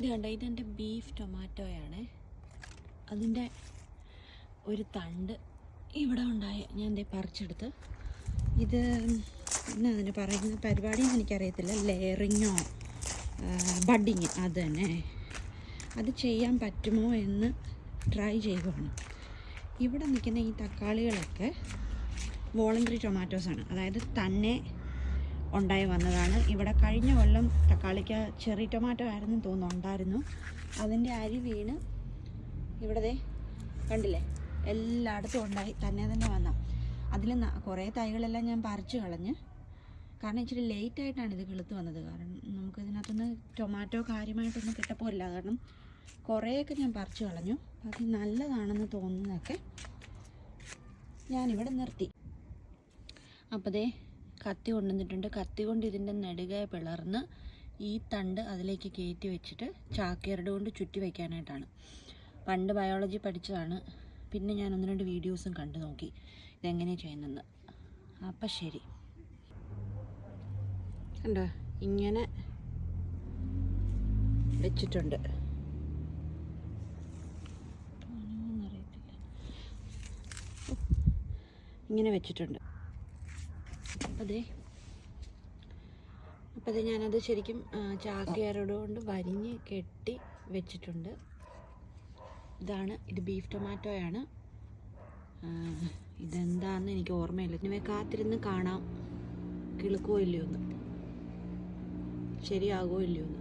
ഇത് കണ്ടോ, ഇതെൻ്റെ ബീഫ് ടൊമാറ്റോയാണ്. അതിൻ്റെ ഒരു തണ്ട് ഇവിടെ ഉണ്ടായ ഞാൻ ദേ പറിച്ചെടുത്ത്. ഇത് എന്നാ അതിന് പറയുന്ന പരിപാടിയെന്ന് എനിക്കറിയത്തില്ല, ലെയറിങ്ങോ ബഡിങ്, അത് തന്നെ. അത് ചെയ്യാൻ പറ്റുമോ എന്ന് ട്രൈ ചെയ്യുവാണ്. ഇവിടെ നിൽക്കുന്ന ഈ തക്കാളികളൊക്കെ വോളണ്ടറി ടൊമാറ്റോസാണ്, അതായത് തന്നെ ഉണ്ടായി വന്നതാണ്. ഇവിടെ കഴിഞ്ഞ കൊല്ലം തക്കാളിക്ക് ചെറി ടൊമാറ്റോ ആയിരുന്നു തോന്നുന്നു ഉണ്ടായിരുന്നു. അതിൻ്റെ അരി വീണ് ഇവിടെ കണ്ടില്ലേ എല്ലായിടത്തും ഉണ്ടായി തന്നെ വന്ന. അതിൽ കുറേ തൈകളെല്ലാം ഞാൻ പറിച്ചു കളഞ്ഞ്, കാരണം ഇച്ചിരി ലേറ്റായിട്ടാണ് ഇത് കിളുത്ത് വന്നത്. കാരണം നമുക്കിതിനകത്തുനിന്ന് ടൊമാറ്റോ കാര്യമായിട്ടൊന്നും കിട്ടപ്പോയില്ല. കാരണം കുറേയൊക്കെ ഞാൻ പറിച്ചു കളഞ്ഞു. അത് നല്ലതാണെന്ന് തോന്നുന്നതൊക്കെ ഞാനിവിടെ നിർത്തി. അപ്പോൾ ദേ കത്തി കൊണ്ടുവന്നിട്ടുണ്ട്. കത്തി കൊണ്ട് ഇതിൻ്റെ നെടുകെ പിളർന്ന് ഈ തണ്ട് അതിലേക്ക് കയറ്റി വെച്ചിട്ട് ചാക്കേറുടെ കൊണ്ട് ചുറ്റി വയ്ക്കാനായിട്ടാണ്. പണ്ട് ബയോളജി പഠിച്ചതാണ്. പിന്നെ ഞാൻ 1-2 വീഡിയോസും കണ്ടു നോക്കി ഇതെങ്ങനെ ചെയ്യുന്നെന്ന്. അപ്പം ശരി, കണ്ടോ ഇങ്ങനെ വെച്ചിട്ടുണ്ട്. ഇങ്ങനെ വെച്ചിട്ടുണ്ട്. അപ്പോൾ ഞാനത് ശരിക്കും ചാക്കയാരോട് കൊണ്ട് വരിഞ്ഞ് കെട്ടി വെച്ചിട്ടുണ്ട്. ഇത് ബീഫ് ടൊമാറ്റോയാണ്. ഇതെന്താണെന്ന് എനിക്ക് ഓർമ്മയില്ല. ഇനി കാത്തിരുന്ന് കാണാം കിളുക്കോ ഇല്ലയോ എന്ന്, ശരിയാകുമോ ഇല്ലയോ എന്ന്.